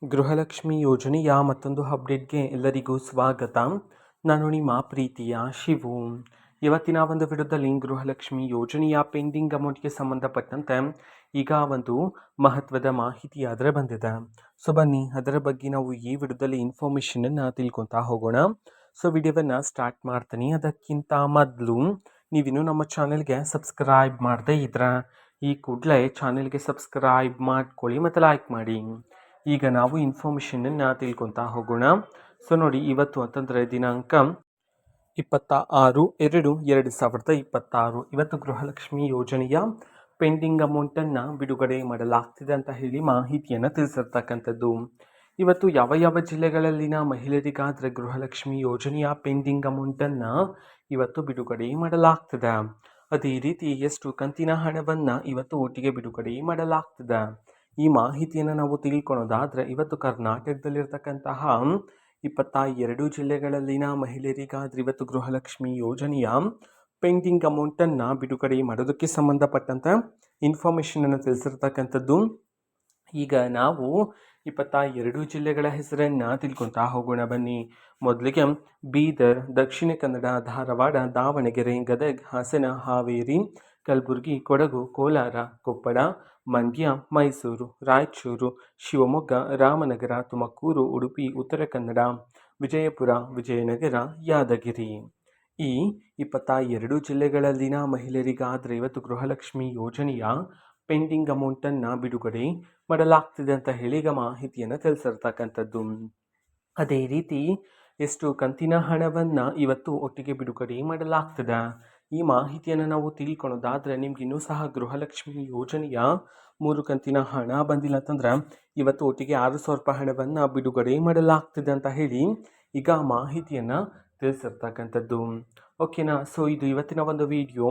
ಗೃಹಲಕ್ಷ್ಮಿ ಯೋಜನೆಯ ಮತ್ತೊಂದು ಅಪ್ಡೇಟ್ಗೆ ಎಲ್ಲರಿಗೂ ಸ್ವಾಗತ. ನಾನು ನಿಮ್ಮ ಪ್ರೀತಿಯ ಶಿವು. ಇವತ್ತಿನ ಒಂದು ವಿಡಿಯೋದಲ್ಲಿ ಗೃಹಲಕ್ಷ್ಮಿ ಯೋಜನೆಯ ಪೆಂಡಿಂಗ್ ಅಮೌಂಟ್ಗೆ ಸಂಬಂಧಪಟ್ಟಂತೆ ಈಗ ಒಂದು ಮಹತ್ವದ ಮಾಹಿತಿ ಅದರ ಬಂದಿದೆ. ಸೊ ಬನ್ನಿ ಅದರ ಬಗ್ಗೆ ನಾವು ಈ ವಿಡಿಯೋದಲ್ಲಿ ಇನ್ಫಾರ್ಮೇಷನನ್ನು ತಿಳ್ಕೊತಾ ಹೋಗೋಣ. ಸೊ ವಿಡಿಯೋವನ್ನು ಸ್ಟಾರ್ಟ್ ಮಾಡ್ತೀನಿ. ಅದಕ್ಕಿಂತ ಮೊದಲು ನೀವಿನ್ನೂ ನಮ್ಮ ಚಾನೆಲ್ಗೆ ಸಬ್ಸ್ಕ್ರೈಬ್ ಮಾಡದೇ ಇದ್ರೆ ಈ ಕೂಡಲೇ ಚಾನೆಲ್ಗೆ ಸಬ್ಸ್ಕ್ರೈಬ್ ಮಾಡ್ಕೊಳ್ಳಿ ಮತ್ತು ಲೈಕ್ ಮಾಡಿ. ಈಗ ನಾವು ಇನ್ಫಾರ್ಮೇಷನನ್ನು ತಿಳ್ಕೊತಾ ಹೋಗೋಣ. ಸೊ ನೋಡಿ, ಇವತ್ತು ಅಂತಂದರೆ ದಿನಾಂಕ 26/2/2026. ಇವತ್ತು ಗೃಹಲಕ್ಷ್ಮಿ ಯೋಜನೆಯ ಪೆಂಡಿಂಗ್ ಅಮೌಂಟನ್ನು ಬಿಡುಗಡೆ ಮಾಡಲಾಗ್ತಿದೆ ಅಂತ ಹೇಳಿ ಮಾಹಿತಿಯನ್ನು ತಿಳಿಸಿರ್ತಕ್ಕಂಥದ್ದು. ಇವತ್ತು ಯಾವ ಯಾವ ಜಿಲ್ಲೆಗಳಲ್ಲಿನ ಮಹಿಳೆಯರಿಗಾದರೆ ಗೃಹಲಕ್ಷ್ಮಿ ಯೋಜನೆಯ ಪೆಂಡಿಂಗ್ ಅಮೌಂಟನ್ನು ಇವತ್ತು ಬಿಡುಗಡೆ ಮಾಡಲಾಗ್ತದೆ. ಅದೇ ರೀತಿ ಎಷ್ಟು ಕಂತಿನ ಹಣವನ್ನು ಇವತ್ತು ಒಟ್ಟಿಗೆ ಬಿಡುಗಡೆ ಮಾಡಲಾಗ್ತದೆ. ಈ ಮಾಹಿತಿಯನ್ನು ನಾವು ತಿಳ್ಕೊಳ್ಳೋದಾದರೆ ಇವತ್ತು ಕರ್ನಾಟಕದಲ್ಲಿರ್ತಕ್ಕಂತಹ 22 ಜಿಲ್ಲೆಗಳಲ್ಲಿನ ಮಹಿಳೆಯರಿಗಾದರೆ ಇವತ್ತು ಗೃಹಲಕ್ಷ್ಮಿ ಯೋಜನೆಯ ಪೆಂಡಿಂಗ್ ಅಮೌಂಟನ್ನು ಬಿಡುಗಡೆ ಮಾಡೋದಕ್ಕೆ ಸಂಬಂಧಪಟ್ಟಂತೆ ಇನ್ಫಾರ್ಮೇಷನನ್ನು ತಿಳಿಸಿರ್ತಕ್ಕಂಥದ್ದು. ಈಗ ನಾವು 22 ಜಿಲ್ಲೆಗಳ ಹೆಸರನ್ನು ತಿಳ್ಕೊತಾ ಹೋಗೋಣ ಬನ್ನಿ. ಮೊದಲಿಗೆ ಬೀದರ್, ದಕ್ಷಿಣ ಕನ್ನಡ, ಧಾರವಾಡ, ದಾವಣಗೆರೆ, ಗದಗ, ಹಾಸನ, ಹಾವೇರಿ, ಕಲಬುರಗಿ, ಕೊಡಗು, ಕೋಲಾರ, ಕೊಪ್ಪಳ, ಮಂಡ್ಯ, ಮೈಸೂರು, ರಾಯಚೂರು, ಶಿವಮೊಗ್ಗ, ರಾಮನಗರ, ತುಮಕೂರು, ಉಡುಪಿ, ಉತ್ತರ ಕನ್ನಡ, ವಿಜಯಪುರ, ವಿಜಯನಗರ, ಯಾದಗಿರಿ. ಈ 22 ಜಿಲ್ಲೆಗಳಲ್ಲಿನ ಮಹಿಳೆಯರಿಗಾದರೆ ಇವತ್ತು ಗೃಹಲಕ್ಷ್ಮಿ ಯೋಜನೆಯ ಪೆಂಡಿಂಗ್ ಅಮೌಂಟನ್ನು ಬಿಡುಗಡೆ ಮಾಡಲಾಗ್ತಿದೆ ಅಂತ ಹೇಳಿ ಈಗ ಮಾಹಿತಿಯನ್ನು ತಿಳಿಸಿರ್ತಕ್ಕಂಥದ್ದು. ಅದೇ ರೀತಿ ಎಷ್ಟು ಕಂತಿನ ಹಣವನ್ನು ಇವತ್ತು ಒಟ್ಟಿಗೆ ಬಿಡುಗಡೆ ಮಾಡಲಾಗ್ತದೆ. ಈ ಮಾಹಿತಿಯನ್ನು ನಾವು ತಿಳ್ಕೊಳ್ಳೋದಾದರೆ ನಿಮ್ಗೆ ಇನ್ನೂ ಸಹ ಗೃಹಲಕ್ಷ್ಮಿ ಯೋಜನೆಯ 3 ಕಂತಿನ ಹಣ ಬಂದಿಲ್ಲ ಅಂತಂದ್ರೆ ಇವತ್ತು ಒಟ್ಟಿಗೆ 6,000 ರೂಪಾಯಿ ಹಣವನ್ನು ಬಿಡುಗಡೆ ಮಾಡಲಾಗ್ತಿದೆ ಅಂತ ಹೇಳಿ ಈಗ ಮಾಹಿತಿಯನ್ನು ತಿಳಿಸಿರ್ತಕ್ಕಂಥದ್ದು. ಓಕೆನಾ. ಸೊ ಇದು ಇವತ್ತಿನ ಒಂದು ವಿಡಿಯೋ.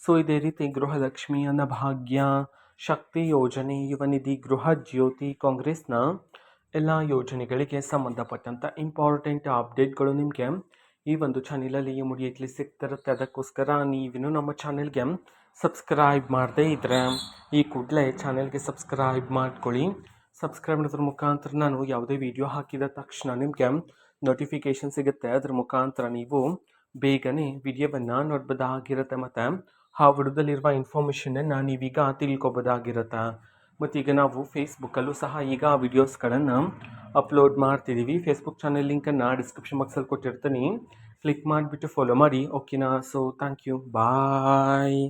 ಸೊ ಇದೇ ರೀತಿ ಗೃಹಲಕ್ಷ್ಮಿ, ಅನ್ನಭಾಗ್ಯ, ಶಕ್ತಿ ಯೋಜನೆ, ಯುವ ನಿಧಿ, ಗೃಹ ಜ್ಯೋತಿ, ಕಾಂಗ್ರೆಸ್ನ ಎಲ್ಲ ಯೋಜನೆಗಳಿಗೆ ಸಂಬಂಧಪಟ್ಟಂಥ ಇಂಪಾರ್ಟೆಂಟ್ ಅಪ್ಡೇಟ್ಗಳು ನಿಮಗೆ ಈ ಒಂದು ಚಾನೆಲಲ್ಲಿ ಇಮಿಡಿಯೇಟ್ಲಿ ಸಿಗ್ತಿರುತ್ತೆ. ಅದಕ್ಕೋಸ್ಕರ ನೀವಿನ್ನೂ ನಮ್ಮ ಚಾನೆಲ್ಗೆ ಸಬ್ಸ್ಕ್ರೈಬ್ ಮಾಡದೇ ಇದ್ದರೆ ಈ ಕೂಡಲೇ ಚಾನೆಲ್ಗೆ ಸಬ್ಸ್ಕ್ರೈಬ್ ಮಾಡ್ಕೊಳ್ಳಿ. ಸಬ್ಸ್ಕ್ರೈಬ್ ಮಾಡೋದ್ರ ಮುಖಾಂತರ ನಾನು ಯಾವುದೇ ವಿಡಿಯೋ ಹಾಕಿದ ತಕ್ಷಣ ನಿಮಗೆ ನೋಟಿಫಿಕೇಷನ್ ಸಿಗುತ್ತೆ. ಅದರ ಮುಖಾಂತರ ನೀವು ಬೇಗನೆ ವಿಡಿಯೋವನ್ನು ನೋಡ್ಬೋದಾಗಿರುತ್ತೆ ಮತ್ತು ಆ ವಿಡಿಯೋದಲ್ಲಿರುವ ಇನ್ಫಾರ್ಮೇಷನನ್ನು ನೀವೀಗ ತಿಳ್ಕೊಬೋದಾಗಿರುತ್ತೆ. ಮತ್ತೀಗ ನಾವು ಫೇಸ್ಬುಕ್ಕಲ್ಲೂ ಸಹ ಈಗ ವಿಡಿಯೋಸ್ಗಳನ್ನು ಅಪ್ಲೋಡ್ ಮಾಡ್ತಿದ್ದೀವಿ. ಫೇಸ್ಬುಕ್ ಚಾನೆಲ್ ಲಿಂಕನ್ನು ಡಿಸ್ಕ್ರಿಪ್ಷನ್ ಬಾಕ್ಸಲ್ಲಿ ಕೊಟ್ಟಿರ್ತೀನಿ. ಕ್ಲಿಕ್ ಮಾಡಿಬಿಟ್ಟು ಫಾಲೋ ಮಾಡಿ. ಓಕೆನಾ. So thank you, bye.